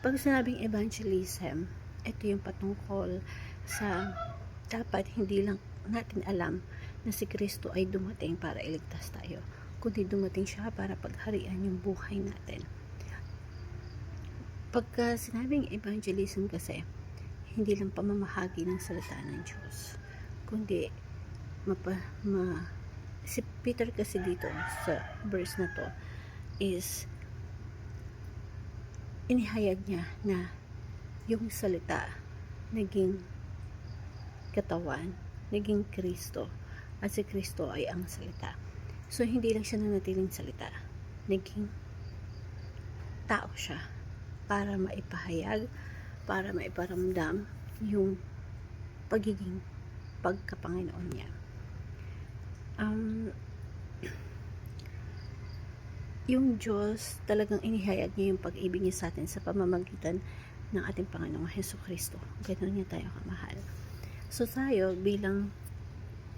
Pag sinabing evangelism, ito yung patungkol sa dapat hindi lang natin alam na si Kristo ay dumating para iligtas tayo, kundi dumating siya para pagharian yung buhay natin. Pagka sinabing evangelism kasi, hindi lang pamamahagi ng salita ng Diyos, kundi si Peter kasi dito sa verse na to is inihayag niya na yung salita naging katawan, naging Kristo, at si Kristo ay ang salita. So hindi lang siya nanatiling salita, naging tao siya para maipahayag, para maiparamdam yung pagiging pagkapanginoon niya. Yung Diyos talagang inihayag niya yung pag-ibig niya sa atin sa pamamagitan ng ating Panginoong Hesukristo. Ganoon niya tayo kamahal. So tayo bilang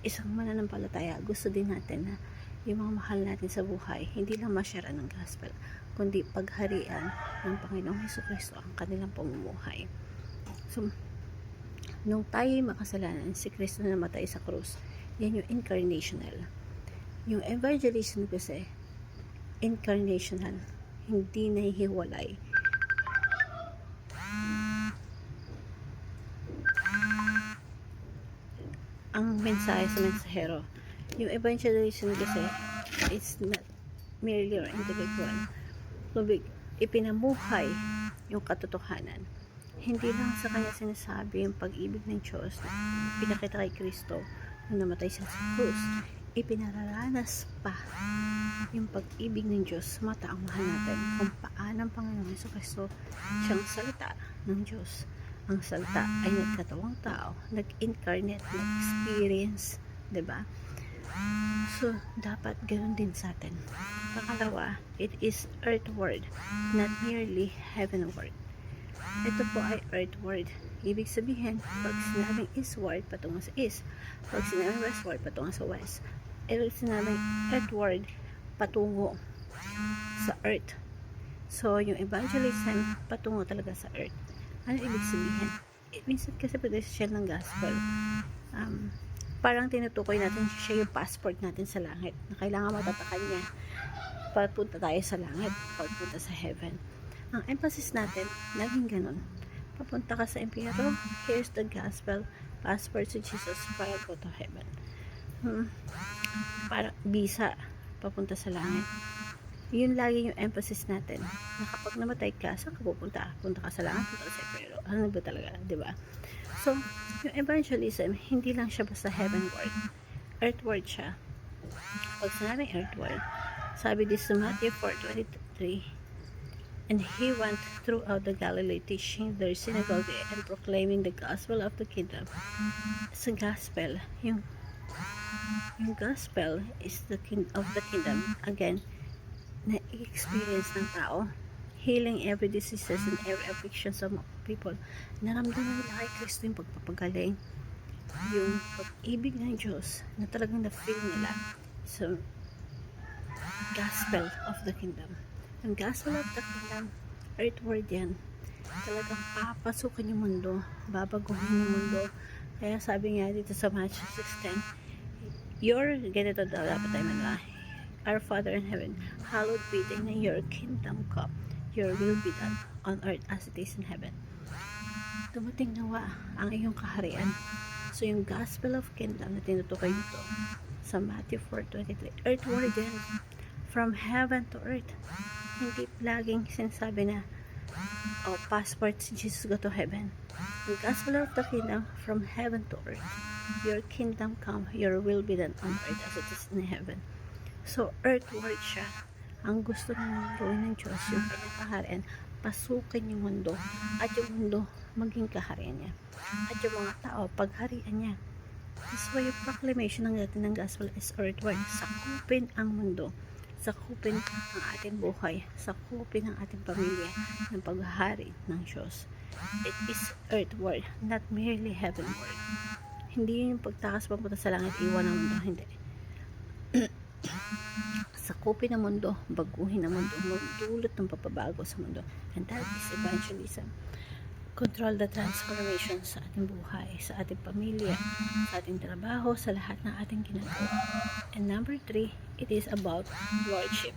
isang mananampalataya, gusto din natin na yung mga mahal natin sa buhay, hindi lang masyara ng gospel, kundi pagharian ng Panginoong Hesukristo ang kanilang pamumuhay. So, nung tayo'y makasalanan, si Kristo na namatay sa krus, yan yung incarnational. Yung evangelism kasi, incarnational, hindi nahihiwalay. Ang mensahe sa mensahero. Yung evangelism kasi, it's not merely or individual. Kubig, ipinamuhay yung katotohanan. Hindi lang sa kanya sinasabi yung pag-ibig ng Diyos na pinakita kay Kristo nung namatay siya sa krus. Ipinararanas pa yung pag-ibig ng Diyos sa mga taong mahal natin kung paano ang Panginoong Hesukristo siyang salita ng Diyos. Ang salita ay nagkatawang tao, nag-incarnate, nag-experience, diba? So, dapat ganoon din sa atin. Pangalawa, it is earth word, not merely heaven word. Ito po ay earth word. Ibig sabihin, pag sinabing eastward, patungo sa east. Pag sinabing westward, patungo sa west. Ibig sinabing earthward, patungo sa earth. So, yung evangelism, patungo talaga sa earth. Ano ibig sabihin? Minsan kasi pag-desisyon ng gospel, parang tinutukoy natin siya yung passport natin sa langit, na kailangan matatakan niya pagpunta tayo sa langit, pagpunta sa heaven. Ang emphasis natin, laging ganun. Papunta ka sa impyerno, here's the gospel, passport to Jesus para go to heaven. Para visa, papunta sa langit. Yun lagi yung emphasis natin, na kapag namatay ka, saan ka pupunta? Punta ka sa langit, punta ka sa impyerno. Ano ba talaga, diba? So, yung evangelism, hindi lang siya basta heavenward. Earthward siya. Pag sinabing earthward, sabi this sa Matthew 4:23, and he went throughout the Galilee, teaching their synagogue and proclaiming the gospel of the kingdom. Sa gospel, yung gospel is the of the kingdom. Again, na experience ng tao, healing every diseases and every affliction sa people. Naramdaman nila kay Kristo yung pagpapagaling, yung pag-ibig ng Diyos na talagang na-feel nila sa gospel of the kingdom. Ang gospel of the kingdom, earthward yan. Talagang papasukin yung mundo, babaguhin yung mundo. Kaya sabi nga dito sa Matthew 6:10, ganito daw dapat tayo manala. Our Father in heaven, hallowed be thy name, your kingdom come, your will be done on earth as it is in heaven. Dumating nawa ang iyong kaharian. So yung gospel of kingdom na tinutukoy nito sa Matthew 4:23, earthward yan, from heaven to earth. Hindi laging sinasabi na passport si Jesus go to heaven. The gospel of the kingdom, from heaven to earth. Your kingdom come, your will be done on earth as it is in heaven. So, earthward siya. Ang gusto ng gawin ng Diyos, yung kanyang kaharian, pasukin yung mundo, at yung mundo maging kaharian niya. At yung mga tao, pagharian niya. That's why yung proclamation ng natin ng gospel is earthward. Sakupin ang mundo. Sakupin ang ating buhay. Sakupin ang ating pamilya ng paghahari ng Diyos. It is earthward, not merely heavenward. Hindi yun yung pagtakas papunta sa langit, iwan ang mundo. Hindi. sakupin ang mundo, baguhin ang mundo, magdulot ng papabago sa mundo. And that is evangelism. Control the transformation sa ating buhay, sa ating pamilya, sa ating trabaho, sa lahat ng ating ginagawa. And number 3, it is about lordship,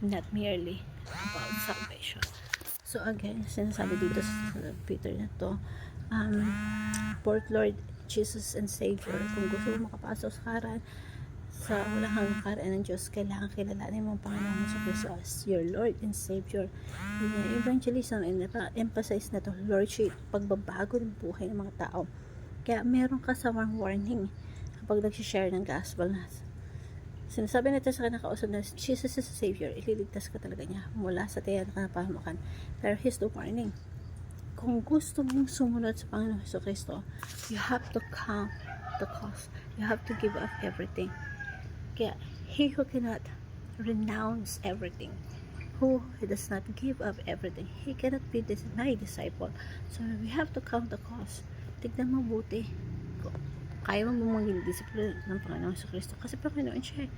not merely about salvation. So again, sinasabi dito sa Peter na to, Port Lord Jesus and Savior. Kung gusto mo makapasok sa walang hanggang karaan ng Diyos, kailangan kilalanin mo ang Panginoon Jesucristo as your Lord and Savior. Yung evangelism, emphasize na to, Lordship, pagbabago ng buhay ng mga tao. Kaya meron kasamang warning kapag nag-share ng gospel na sinasabi natin sa kanakausap na Jesus is a Savior, ililigtas ka talaga niya mula sa tiyan na kanapahamakan. Pero here's the warning. Kung gusto mong sumunod sa Panginoon Jesucristo, you have to count the cost. You have to give up everything. Kaya, he who cannot renounce everything, who does not give up everything, he cannot be my disciple. So, we have to count the cost. Tignan mabuti. Kaya mo maging disciple ng Panginoon sa Kristo. Kasi Panginoon siya.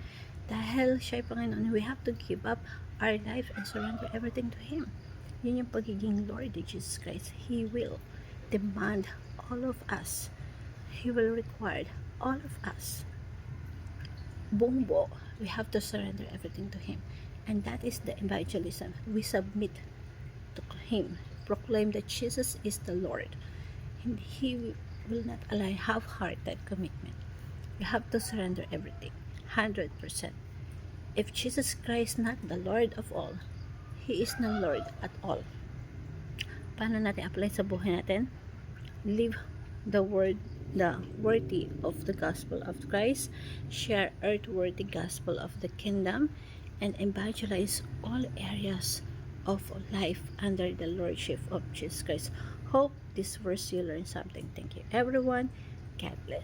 Dahil siya ay Panginoon, we have to give up our life and surrender everything to Him. Yun yung pagiging Lord of Jesus Christ. He will demand all of us. He will require all of us. Buong buo, we have to surrender everything to Him. And that is the evangelism. We submit to Him. Proclaim that Jesus is the Lord. And He will not allow half-hearted commitment. You have to surrender everything. 100%. If Jesus Christ is not the Lord of all, He is not Lord at all. Paano natin apply sa buhay natin? Live the worthy of the gospel of Christ, share earthworthy gospel of the kingdom, and evangelize all areas of life under the lordship of Jesus Christ. Hope this verse you learn something. Thank you everyone. God bless.